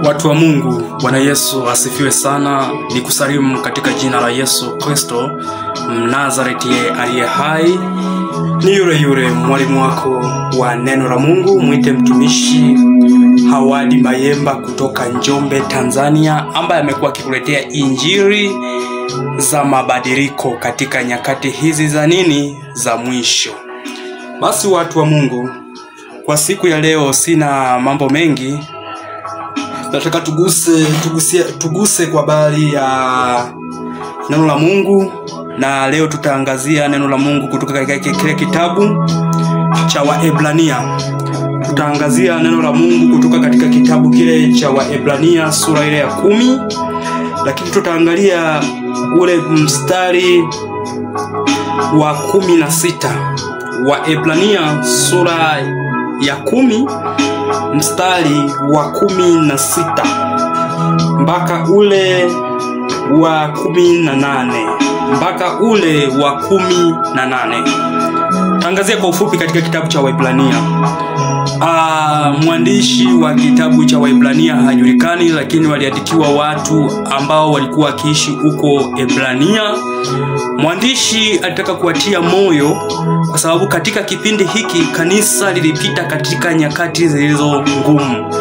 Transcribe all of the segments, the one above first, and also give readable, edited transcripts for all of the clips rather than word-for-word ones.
Watu wa Mungu, Bwana Yesu asifiwe sana. Nikusalimu katika jina la Yesu Kristo Mnazareti aliye hai. Ni yule mwalimu wako wa neno la Mungu, mwite mtumishi Hawadi Mayemba kutoka Njombe, Tanzania, ambaye amekuwa akikuletea injili za mabadiliko katika nyakati hizi za mwisho. Basi watu wa Mungu, kwa siku ya leo sina mambo mengi. Nataka tuguse kwa habari ya neno la Mungu, na leo tutaangazia neno la Mungu kutoka katika kile kitabu cha Waebrania. Tutaangazia neno la Mungu kutoka katika kitabu kile cha Waebrania sura ile ya 10, lakini tutaangalia ule mstari wa 16. Waebrania sura ya 10 mstari wa 16 mpaka ule wa 18 mpaka ule wa 18. Tangazia kwa ufupi katika kitabu cha Waebrania. Mwandishi wa kitabu cha Waebrania hajulikani, lakini waliandikiwa watu ambao walikuwa wakiishi huko Ebrania. Mwandishi alitaka kuwatia moyo kwa sababu katika kipindi hiki kanisa lilipita katika nyakati zilizo ngumu.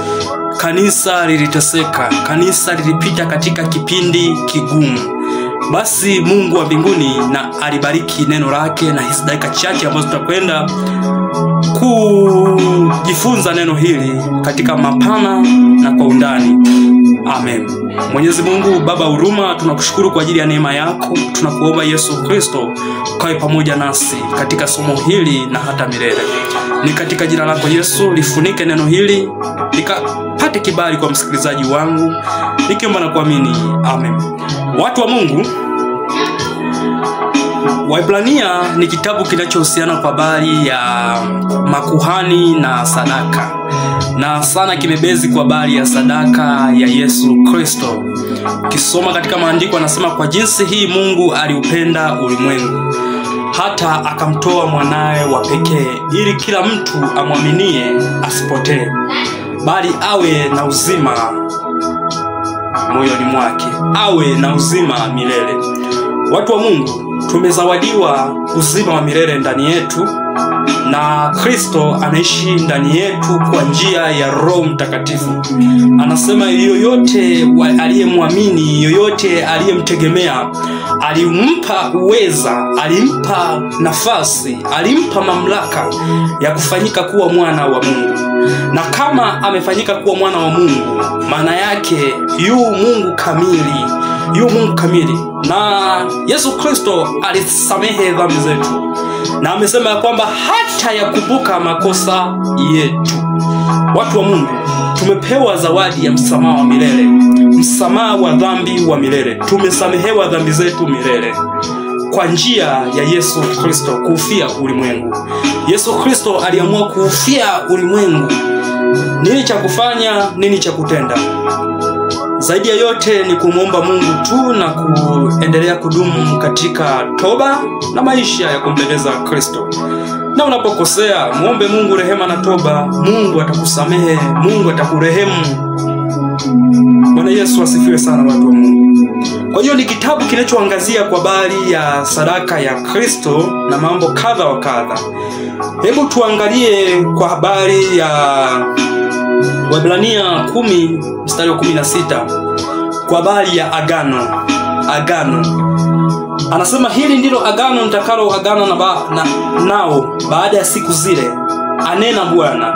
Kanisa liliteseka, kanisa lilipita katika kipindi kigumu. Basi Mungu wa mbinguni na alibariki neno lake, na hizi dakika chache ambazo tutakwenda kujifunza neno hili katika mapana na kwa undani. Amen. Mwenyezi Mungu Baba huruma, tunakushukuru kwa ajili ya neema yako. Tunakuomba Yesu Kristo kae pamoja nasi katika somo hili na hata milele. Ni katika jina lako Yesu lifunike neno hili, likapate kibali kwa msikilizaji wangu, nikiomba na kuamini. Amen. Watu wa Mungu, Waebrania ni kitabu kinachohusiana kwa habari ya makuhani na sadaka, na sana kimebezi kwa habari ya sadaka ya Yesu Kristo. Kisoma katika maandiko anasema, kwa jinsi hii Mungu aliupenda ulimwengu hata akamtoa mwanae wa pekee, ili kila mtu amwaminie asipotee, bali awe na uzima moyoni mwake, awe na uzima milele. Watu wa Mungu, tumezawadiwa uzima wa milele ndani yetu, na Kristo anaishi ndani yetu kwa njia ya Roho Mtakatifu. Anasema yoyote aliyemwamini, yoyote aliyemtegemea, alimpa uweza, alimpa nafasi, alimpa mamlaka ya kufanyika kuwa mwana wa Mungu. Na kama amefanyika kuwa mwana wa Mungu, maana yake yu Mungu kamili, na Yesu Kristo alisamehe dhambi zetu, na amesema ya kwamba hata yakumbuka makosa yetu. Watu wa Mungu, tumepewa zawadi ya msamaha wa milele, msamaha wa dhambi wa milele. Tumesamehewa dhambi zetu milele kwa njia ya Yesu Kristo kuufia ulimwengu. Yesu Kristo aliamua kuufia ulimwengu. Nini cha kufanya? Nini cha kutenda? Zaidi ya yote ni kumuomba Mungu tu na kuendelea kudumu katika toba na maisha ya kumpendeza Kristo. Na unapokosea, muombe Mungu rehema na toba. Mungu atakusamehe, Mungu atakurehemu. Bwana Yesu asifiwe sana watu wa Mungu. Kwa hiyo ni kitabu kinachoangazia kwa habari ya sadaka ya Kristo na mambo kadha wa kadha. Hebu tuangalie kwa habari ya Waebrania 10 mstari wa 16 kwa habari ya agano. Anasema, hili ndilo agano nitakalo agana nao baada ya siku zile, anena Bwana,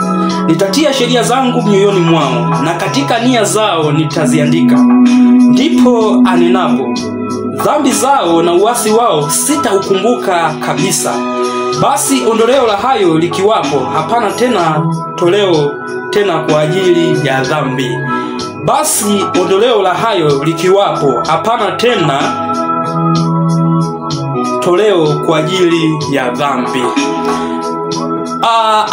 nitatia sheria zangu mioyoni mwao, na katika nia zao nitaziandika. Ndipo anenapo, dhambi zao na uasi wao sitaukumbuka kabisa. Basi ondoleo la hayo likiwapo, hapana tena toleo tena kwa ajili ya dhambi. Basi ondoleo la hayo likiwapo, hapana tena toleo kwa ajili ya dhambi.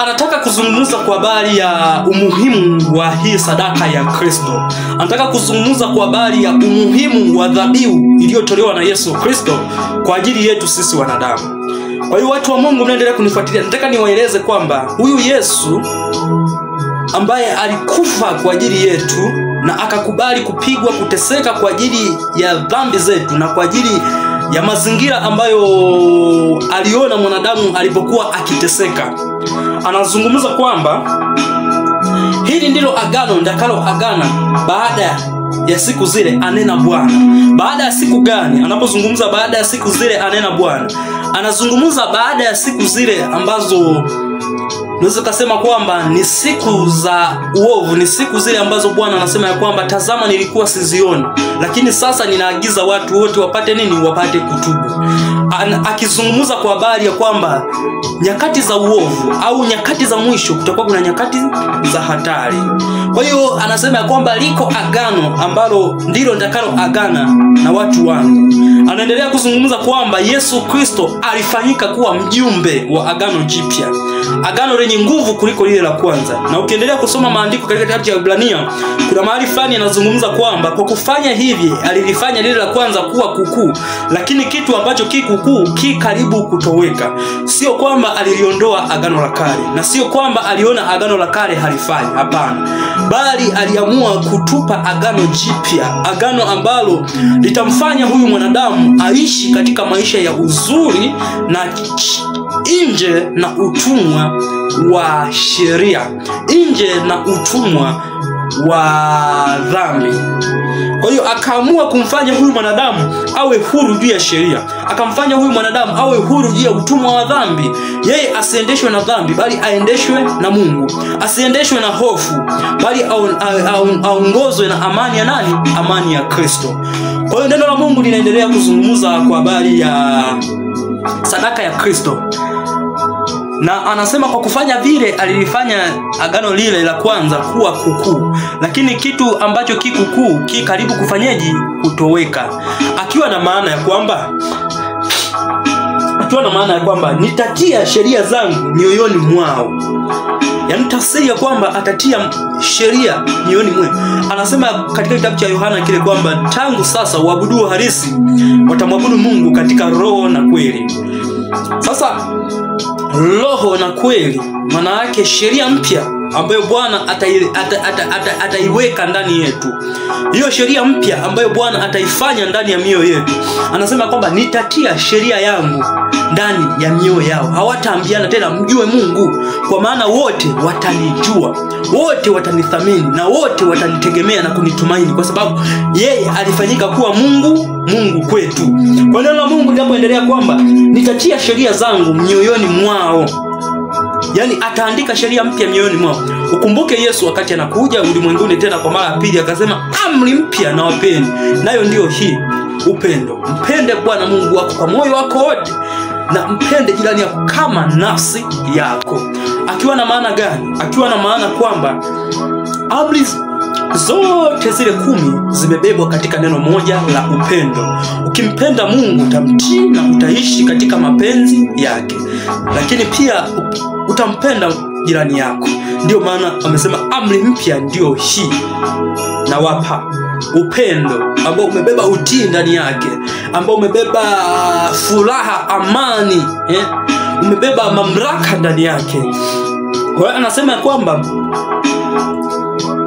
Anataka kuzungumza kwa habari ya umuhimu wa hii sadaka ya Kristo. Anataka kuzungumza kwa habari ya umuhimu wa dhabihu iliyotolewa na Yesu Kristo kwa ajili yetu sisi wanadamu. Kwa hiyo watu wa Mungu mnaendelea kunifuatilia, nataka niwaeleze kwamba huyu Yesu ambaye alikufa kwa ajili yetu na akakubali kupigwa, kuteseka kwa ajili ya dhambi zetu na kwa ajili ya mazingira ambayo aliona mwanadamu alipokuwa akiteseka. Anazungumza kwamba hili ndilo agano nitakalo agana baada ya siku zile, anena Bwana. Baada ya siku gani? Anapozungumza baada ya siku zile, anena Bwana, anazungumza baada ya siku zile ambazo naweza kusema kwamba ni siku za uovu, ni siku zile ambazo Bwana anasema ya kwamba tazama nilikuwa sizioni, lakini sasa ninaagiza watu wote wapate nini? Wapate kutubu. Akizungumza kwa habari ya kwamba nyakati za uovu au nyakati za mwisho kutakuwa kuna nyakati za hatari. Kwa hiyo anasema ya kwamba liko agano ambalo ndilo nitakalo agana na watu wangu. Anaendelea kuzungumza kwamba Yesu Kristo alifanyika kuwa mjumbe wa agano jipya, agano lenye nguvu kuliko lile la kwanza. Na ukiendelea kusoma maandiko katika kitabu cha Ibrania, kuna mahali fulani anazungumza kwamba kwa kufanya hivi alilifanya lile la kwanza kuwa kukuu, lakini kitu ambacho kikukuu ki karibu kutoweka. Sio kwamba aliliondoa agano la kale, na sio kwamba aliona agano la kale halifai, hapana, bali aliamua kutupa agano jipya, agano ambalo litamfanya huyu mwanadamu aishi katika maisha ya uzuri na nje na utumwa wa sheria, nje na utumwa wa dhambi. Kwa hiyo akaamua kumfanya huyu mwanadamu awe huru juu ya sheria, akamfanya huyu mwanadamu awe huru juu ya utumwa wa dhambi. Yeye asiendeshwe na dhambi, bali aendeshwe na Mungu. Asiendeshwe na hofu, bali aongozwe na amani ya nani? Amani ya Kristo. Kwa hiyo neno la Mungu linaendelea kuzungumza kwa habari ya sadaka ya Kristo. Na anasema kwa kufanya vile alilifanya agano lile la kwanza kuwa kukuu, lakini kitu ambacho kikukuu ki karibu kufanyeji? Kutoweka. Akiwa na maana ya kwamba nitatia sheria zangu mioyoni mwao. Yaani tafsiri ya kwamba atatia sheria mioyoni mwao. Anasema katika kitabu cha Yohana kile kwamba tangu sasa waabudu halisi watamwabudu Mungu katika roho na kweli. Sasa roho na kweli maana yake sheria mpya ambayo Bwana ataiweka ndani yetu. Hiyo sheria mpya ambayo Bwana ataifanya ndani ya mioyo yetu. Anasema kwamba nitatia sheria yangu ndani ya mioyo yao. Hawataambiana tena mjue Mungu, kwa maana wote watanijua, wote watanithamini na wote watanitegemea na kunitumaini, kwa sababu yeye alifanyika kuwa Mungu kwetu. Kwa neno la Mungu linapoendelea kwamba nitatia sheria zangu mioyoni mwao, yani ataandika sheria mpya mioyoni mwao. Ukumbuke Yesu wakati anakuja ulimwenguni tena kwa mara ya pili akasema amri mpya na wapeni, nayo ndio hii, upendo. Mpende Bwana Mungu wako kwa moyo wako wote, na mpende jirani yako kama nafsi yako. Akiwa na maana gani? Akiwa na maana kwamba amri zote zile 10 zimebebwa katika neno moja la upendo. Ukimpenda Mungu utamtii na utaishi katika mapenzi yake, lakini pia utampenda jirani yako. Ndio maana amesema amri mpya ndio hii na wapa, upendo ambao umebeba utii ndani yake, ambao umebeba furaha, amani, umebeba mamlaka ndani yake. Kwa hiyo anasema kwamba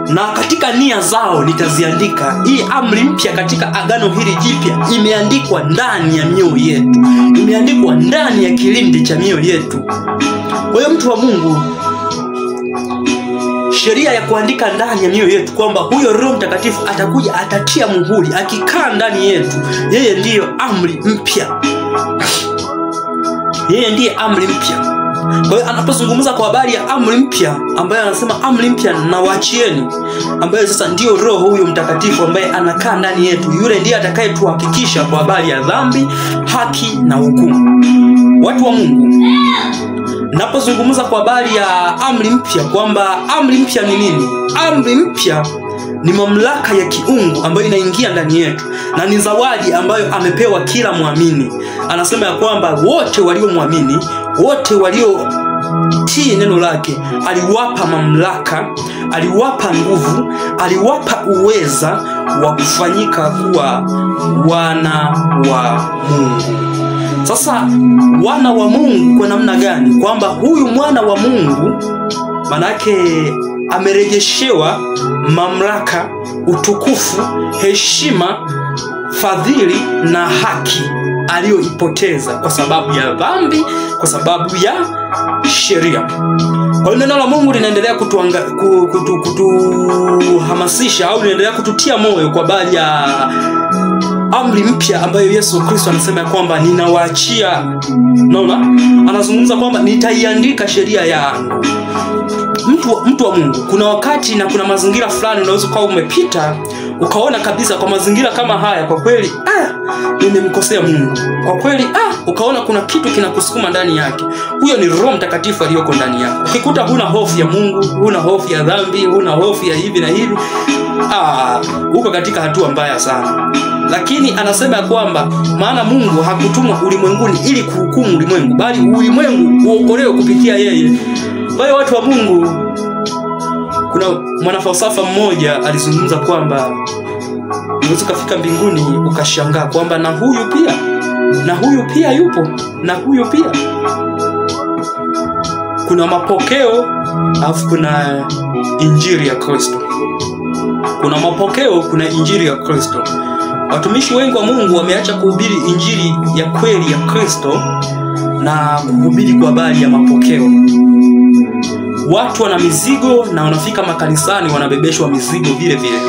na katika nia zao nitaziandika. Hii amri mpya katika agano hili jipya imeandikwa ndani ya mioyo yetu, imeandikwa ndani ya kilindi cha mioyo yetu. Kwa hiyo mtu wa Mungu, sheria ya kuandika ndani ya mioyo yetu kwamba huyo Roho Mtakatifu atakuja, atatia muhuri, akikaa ndani yetu. Yeye ndiyo amri mpya, yeye ndiye amri mpya. Kwa hiyo anapozungumza kwa habari ya amri mpya, ambaye anasema amri mpya na waachieni, ambaye sasa ndio Roho huyo Mtakatifu ambaye anakaa ndani yetu, yule ndiye atakayetuhakikisha kwa habari ya dhambi, haki na hukumu. Watu wa Mungu, napozungumza kwa habari ya amri mpya kwamba amri mpya ni nini? Amri mpya ni mamlaka ya kiungu ambayo inaingia ndani yetu, na ni zawadi ambayo amepewa kila muamini. Anasema ya kwamba wote waliomwamini, wote waliotii neno lake, aliwapa mamlaka, aliwapa nguvu, aliwapa uweza wa kufanyika kuwa wana wa Mungu. Sasa wana wa Mungu kwa namna gani? Kwamba huyu mwana wa Mungu manake amerejeshewa mamlaka, utukufu, heshima, fadhili na haki aliyoipoteza kwa sababu ya dhambi, kwa sababu ya sheria. Kwa hiyo neno la Mungu linaendelea kutuhamasisha au linaendelea kututia moyo kwa habari ya amri mpya ambayo Yesu Kristo anasema ya kwamba ninawaachia. Naona anazungumza kwamba nitaiandika sheria yangu. Mtu wa Mungu, kuna wakati na kuna mazingira fulani unaweza kuwa umepita ukaona kabisa kwa mazingira kama haya kwa kweli nimemkosea Mungu. Kwa kweli ukaona kuna kitu kinakusukuma ndani yake. Huyo ni Roho Mtakatifu aliyoko ndani yako. Ukikuta huna hofu ya Mungu, huna hofu ya dhambi, huna hofu ya hivi na hivi, uko katika hatua mbaya sana. Lakini anasema kwamba maana Mungu hakutumwa ulimwenguni ili kuhukumu ulimwengu, bali ulimwengu uokolewe kupitia yeye. Kwa hiyo watu wa Mungu, kuna mwanafalsafa mmoja alizungumza kwamba unaweza kufika mbinguni ukashangaa kwamba na huyu pia yupo, na huyu pia. Kuna mapokeo alafu kuna injili ya Kristo. Kuna mapokeo, kuna injili ya Kristo. Watumishi wengi wa Mungu wameacha kuhubiri injili ya kweli ya Kristo na kuhubiri kwa habari ya mapokeo. Watu wana mizigo na wanafika makanisani wanabebeshwa mizigo vile vile.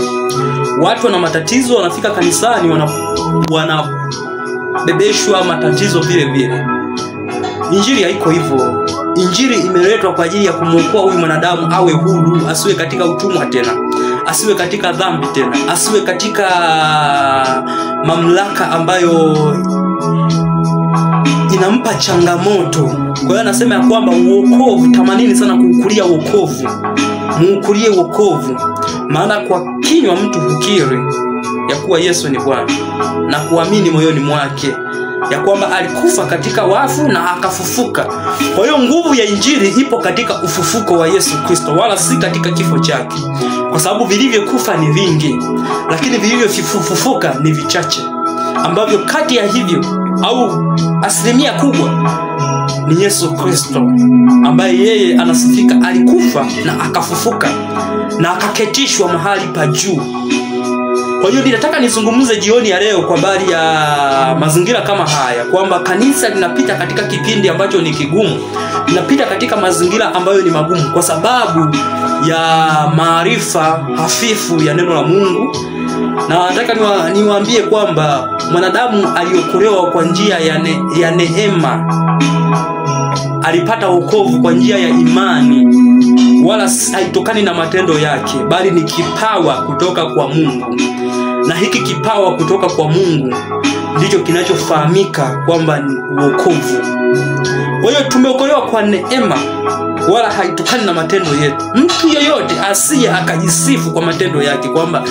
Watu wana matatizo wanafika kanisani wanabebeshwa matatizo vile vile. Injili haiko hivyo. Injili imeletwa kwa ajili ya kumwokoa huyu mwanadamu awe huru, asiwe katika utumwa tena, asiwe katika dhambi tena, asiwe katika mamlaka ambayo inampa changamoto. Kwa hiyo anasema ya kwamba uokovu, tamanini sana kuukulia uokovu. Muukulie uokovu. Maana kwa kinywa mtu hukiri ya kuwa Yesu ni Bwana na kuamini moyoni mwake ya kwamba alikufa katika wafu na akafufuka. Kwa hiyo nguvu ya injili ipo katika ufufuko wa Yesu Kristo, wala si katika kifo chake. Kwa sababu vilivyokufa ni vingi, lakini vilivyofufuka ni vichache, ambavyo kati ya hivyo au asilimia kubwa ni Yesu Kristo, ambaye yeye anasifika alikufa na akafufuka na akaketishwa mahali pa juu. Kwa hiyo ninataka nizungumze jioni ya leo kwa habari ya mazingira kama haya, kwamba kanisa linapita katika kipindi ambacho ni kigumu, linapita katika mazingira ambayo ni magumu kwa sababu ya maarifa hafifu ya neno la Mungu. Na nataka niwaambie kwamba mwanadamu aliokolewa kwa njia ya neema, alipata wokovu kwa njia ya imani, wala haitokani na matendo yake, bali ni kipawa kutoka kwa Mungu. Na hiki kipawa kutoka kwa Mungu ndicho kinachofahamika kwamba ni wokovu. Kwa hiyo tumeokolewa kwa neema, wala haitokani na matendo yetu. Mtu yeyote asiye akajisifu kwa matendo yake kwamba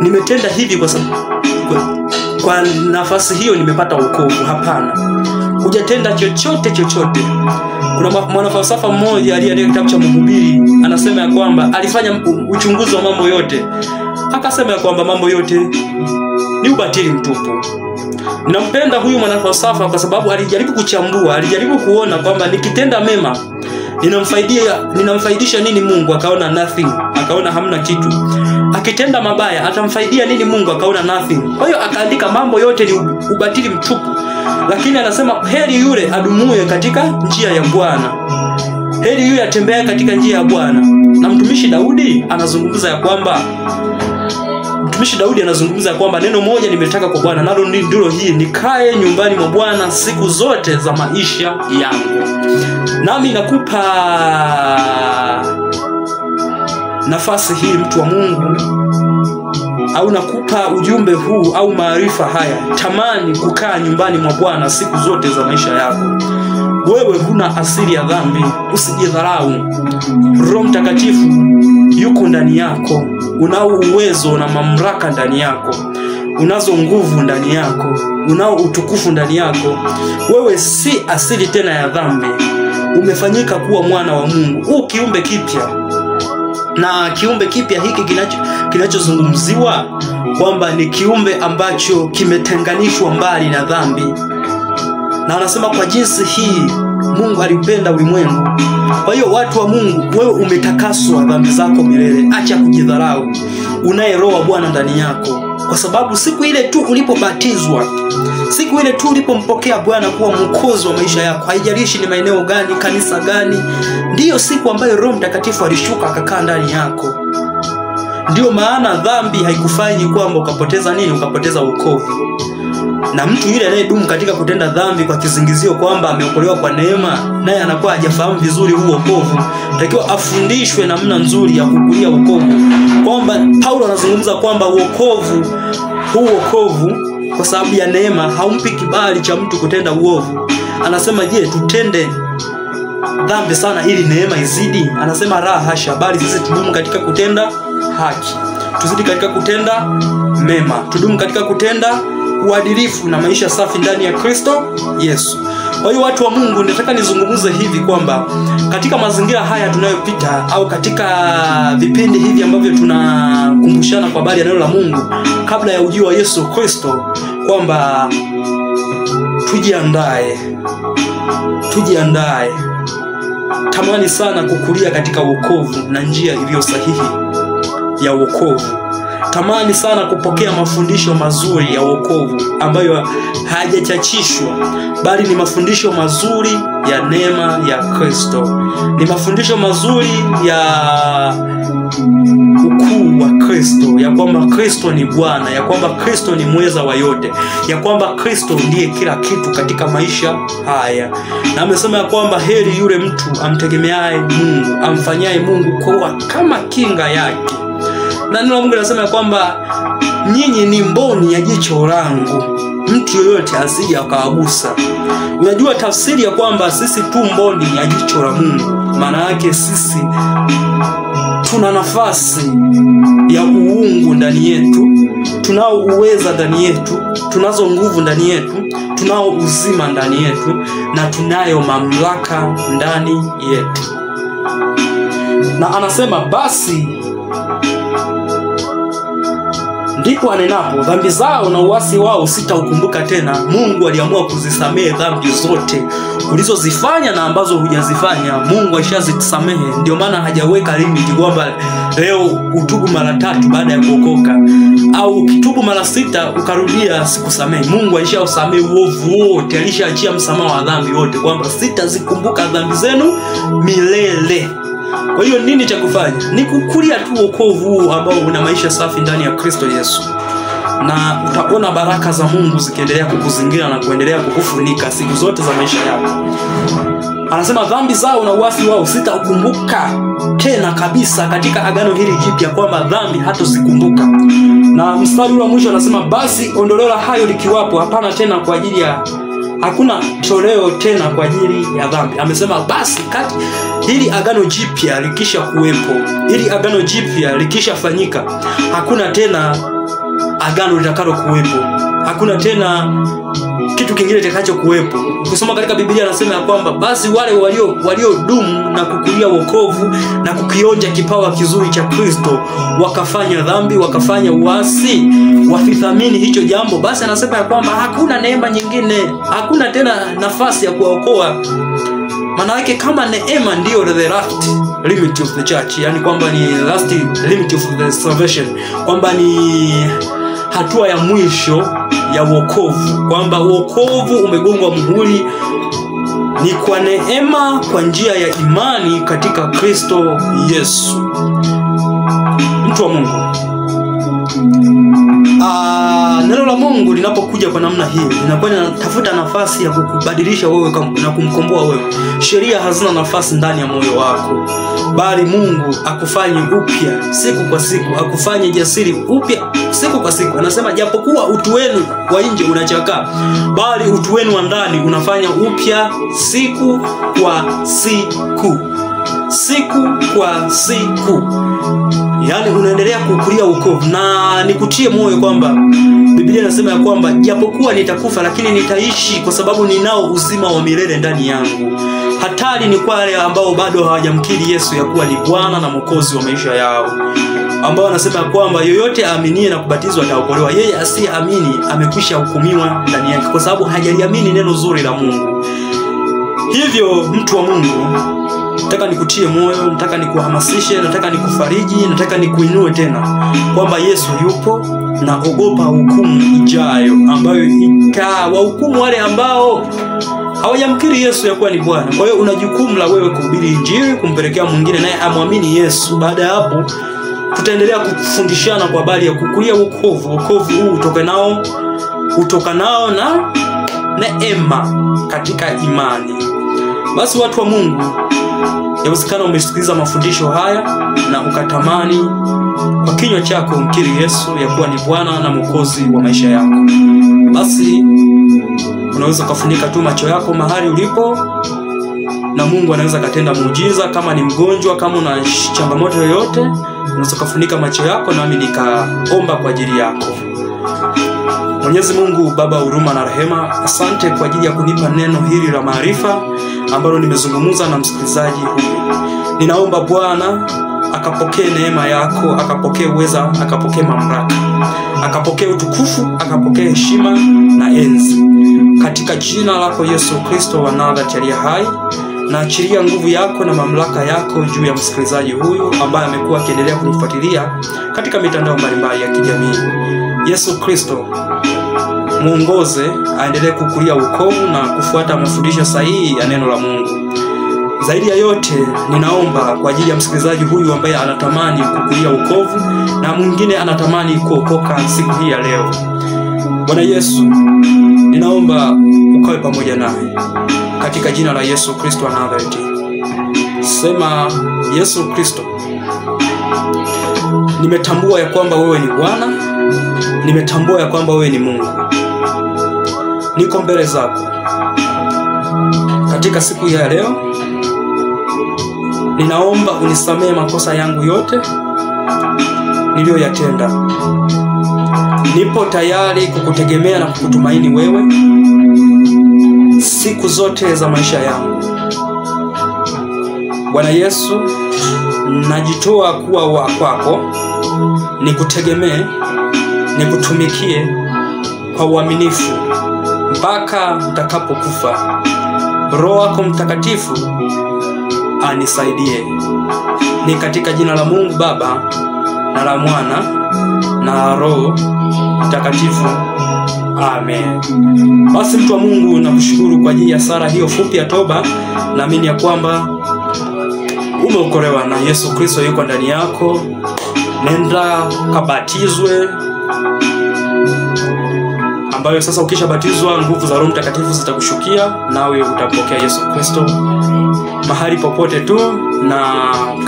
nimetenda hivi kwa nafasi hiyo nimepata wokovu. Hapana. Hujatenda chochote. Kuna mwanafalsafa mmoja aliyeandika kitabu cha Mhubiri, anasema ya kwamba alifanya uchunguzi wa mambo yote. Akasema ya kwamba mambo yote ni ubatili mtupu. Ninampenda huyu mwanafalsafa kwa sababu alijaribu kuchambua, alijaribu kuona kwamba nikitenda mema ninamfaidisha nini Mungu, akaona nothing, akaona hamna kitu. Akitenda mabaya atamfaidia nini Mungu, akaona nothing. Kwa hiyo akaandika mambo yote ni ubatili mtupu. Lakini anasema heri yule adumuye katika njia ya Bwana, heri yule atembea katika njia ya Bwana. Na mtumishi Daudi anazungumza ya kwamba neno moja nimetaka kwa Bwana, nalo ndilo hii, nikae nyumbani mwa Bwana siku zote za maisha yangu. Nami nakupa nafasi hii, mtu wa Mungu, au nakupa ujumbe huu au maarifa haya: tamani kukaa nyumbani mwa Bwana siku zote za maisha yako. Wewe huna asili ya dhambi, usijidharau. Roho Mtakatifu yuko ndani yako, unao uwezo na mamlaka ndani yako, unazo nguvu ndani yako, unao utukufu ndani yako. Wewe si asili tena ya dhambi, umefanyika kuwa mwana wa Mungu, kiumbe kipya. Na kiumbe kipya hiki kinachozungumziwa kwamba ni kiumbe ambacho kimetenganishwa mbali na dhambi. Na anasema kwa jinsi hii Mungu alipenda ulimwengu. Kwa hiyo watu wa Mungu, wewe umetakaswa dhambi zako milele. Acha kujidharau. Unaye Roho wa Bwana ndani yako. Kwa sababu siku ile tu ulipobatizwa, siku ile tu ulipompokea Bwana kuwa mwokozi wa maisha yako, haijalishi ni maeneo gani, kanisa gani, ndiyo siku ambayo Roho Mtakatifu alishuka akakaa ndani yako. Ndiyo maana dhambi haikufanyi kwamba ukapoteza nini? Ukapoteza wokovu. Na mtu yule anayedumu katika kutenda dhambi kwa kizingizio kwamba ameokolewa kwa neema, naye anakuwa hajafahamu vizuri huu wokovu. Takiwa afundishwe namna nzuri ya kukulia wokovu. Kwamba Paulo anazungumza kwamba wokovu, huu wokovu kwa sababu ya neema haumpi kibali cha mtu kutenda uovu. Anasema je, tutende dhambi sana ili neema izidi? Anasema la hasha, bali sisi tudumu katika kutenda haki. Tuzidi katika kutenda mema. Tudumu katika kutenda uadilifu na maisha safi ndani ya Kristo Yesu. Kwa hiyo watu wa Mungu, nataka nizungumze hivi kwamba katika mazingira haya tunayopita au katika vipindi hivi ambavyo tunakumbushana kwa habari ya neno la Mungu kabla ya ujio wa Yesu Kristo, kwamba tujiandae. Tamani sana kukulia katika wokovu na njia iliyo sahihi ya wokovu. Tamani sana kupokea mafundisho mazuri ya wokovu ambayo hayajachachishwa, bali ni mafundisho mazuri ya neema ya Kristo. Ni mafundisho mazuri ya ukuu wa Kristo, ya kwamba Kristo ni Bwana, ya kwamba Kristo ni mweza wa yote, ya kwamba Kristo ndiye kila kitu katika maisha haya. Na amesema ya kwamba heri yule mtu amtegemeaye Mungu, amfanyaye Mungu kuwa kama kinga yake. Na neno la Mungu linasema ya kwamba nyinyi ni mboni ya jicho langu, mtu yoyote asije akawagusa. Unajua tafsiri ya kwamba sisi tu mboni ya jicho la Mungu, maana yake sisi tuna nafasi ya uungu ndani yetu, tunao uweza ndani yetu, tunazo nguvu ndani yetu, tunao uzima ndani yetu, na tunayo mamlaka ndani yetu. Na anasema basi ndipo anenapo, dhambi zao na uasi wao sitaukumbuka tena. Mungu aliamua kuzisamehe dhambi zote ulizozifanya na ambazo hujazifanya. Mungu alishazisamehe. Ndio maana hajaweka limit kwamba leo utubu mara 3 baada ya kuokoka, au ukitubu mara 6 ukarudia sikusamehe. Mungu alishasamehe uovu wote, alishaachia msamaha wa dhambi wote, kwamba sitazikumbuka dhambi zenu milele. Kwa hiyo nini cha kufanya? Ni kukulia tu wokovu huu ambao una maisha safi ndani ya Kristo Yesu. Na utaona baraka za Mungu zikiendelea kukuzingira na kuendelea kukufunika siku zote za maisha yako. Anasema dhambi zao na uasi wao sitaukumbuka tena kabisa, katika agano hili jipya kwamba dhambi hatozikumbuka. Na mstari wa mwisho anasema basi ondoleo la hayo likiwapo, hapana tena kwa ajili ya, hakuna toleo tena kwa ajili ya dhambi. Amesema basi kati hili agano jipya likisha kuwepo, hili agano jipya likisha fanyika, hakuna tena agano litakalo kuwepo, hakuna tena kitu kingine kitakacho kuwepo. Ukisoma katika Biblia anasema ya kwamba basi wale waliodumu na kukulia wokovu na kukionja kipawa kizuri cha Kristo, wakafanya dhambi, wakafanya uasi, wasithamini hicho jambo, basi anasema ya kwamba hakuna neema nyingine, hakuna tena nafasi ya kuokoa. Maana yake kama neema ndio the last limit of the church, yani kwamba ni last limit of the salvation, kwamba ni hatua ya mwisho ya wokovu, kwamba wokovu umegongwa muhuri, ni kwa neema kwa njia ya imani katika Kristo Yesu. Mtu wa Mungu, neno la Mungu linapokuja kwa namna hii linakuwa linatafuta nafasi ya kukubadilisha wewe na kumkomboa wewe. Sheria hazina nafasi ndani ya moyo wako, bali Mungu akufanye upya siku kwa siku, akufanye jasiri upya siku kwa siku. Anasema japokuwa utu wenu wa nje unachakaa, bali utu wenu wa ndani unafanya upya siku kwa siku, siku kwa siku. Yani unaendelea kukulia wokovu. Na nikutie moyo kwamba Biblia inasema ya kwamba japokuwa nitakufa lakini nitaishi, kwa sababu ninao uzima wa milele ndani yangu. Hatari ni kwa wale ambao bado hawajamkiri Yesu ya kuwa ni Bwana na Mwokozi wa maisha yao, ambao anasema ya kwamba yoyote aaminie na kubatizwa ataokolewa. Yeye asiyeamini amekwisha hukumiwa ndani yake, kwa sababu hajaliamini neno zuri la Mungu. Hivyo mtu wa Mungu, nataka nikutie moyo, nataka nikuhamasishe, nataka nikufariji, nataka nikuinue tena kwamba Yesu yupo, na ogopa hukumu ijayo ambayo wahukumu wale ambao hawajamkiri Yesu ya kuwa ni Bwana. Kwa hiyo una jukumu la wewe kuhubiri Injili, kumpelekea mwingine naye amwamini Yesu. Baada ya hapo tutaendelea kufundishana kwa habari ya kukulia wokovu. Wokovu huu utokanao na neema katika imani. Basi watu wa Mungu, yawezekana umesikiliza mafundisho haya na ukatamani kwa kinywa chako umkiri Yesu ya kuwa ni Bwana na Mwokozi wa maisha yako. Basi unaweza kufunika tu macho yako mahali ulipo, na Mungu anaweza katenda muujiza. Kama ni mgonjwa, kama una changamoto yoyote, unaweza kufunika macho yako nami nikaomba kwa ajili yako. Mwenyezi Mungu Baba huruma na rehema, asante kwa ajili ya kunipa neno hili la maarifa ambalo nimezungumza na msikilizaji huyu. Ninaomba Bwana akapokee neema yako, akapokee uweza, akapokee mamlaka, akapokee utukufu, akapokee heshima na enzi. Katika jina lako Yesu Kristo wa Nazareti aliye hai, na achilia nguvu yako na mamlaka yako juu ya msikilizaji huyu ambaye amekuwa akiendelea kunifuatilia katika mitandao mbalimbali ya kijamii. Yesu Kristo, muongoze aendelee kukulia wokovu na kufuata mafundisho sahihi ya neno la Mungu. Zaidi ya yote, ninaomba kwa ajili ya msikilizaji huyu ambaye anatamani kukulia wokovu na mwingine anatamani kuokoka siku hii ya leo. Bwana Yesu, ninaomba ukawe pamoja naye katika jina la Yesu Kristo wa Nazareti. Sema: Yesu Kristo, nimetambua ya kwamba wewe ni Bwana, nimetambua ya kwamba wewe ni Mungu. Niko mbele zako katika siku ya leo. Ninaomba unisamehe makosa yangu yote niliyoyatenda. Nipo tayari kukutegemea na kukutumaini wewe siku zote za maisha yangu. Bwana Yesu, najitoa kuwa wa kwako, nikutegemee, nikutumikie kwa uaminifu mpaka nitakapokufa. Roho wako Mtakatifu anisaidie. Ni katika jina la Mungu Baba na la Mwana na Roho Mtakatifu. Amen. Basi mtu wa Mungu, nakushukuru kwa ajili ya sala hiyo fupi ya toba. Naamini ya kwamba umeokolewa na Yesu Kristo yuko ndani yako. Nenda kabatizwe, ambayo sasa ukishabatizwa nguvu za Roho Mtakatifu zitakushukia, nawe utampokea Yesu Kristo mahali popote tu. Na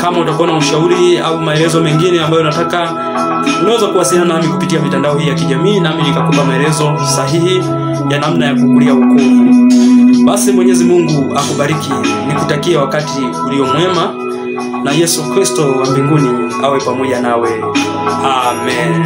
kama utakuwa na ushauri au maelezo mengine ambayo unataka, unaweza kuwasiliana nami kupitia mitandao hii ya kijamii, nami nikakupa maelezo sahihi ya namna ya kukulia wokovu. Basi Mwenyezi Mungu akubariki, nikutakia wakati ulio mwema, na Yesu Kristo wa mbinguni awe pamoja nawe. Amen.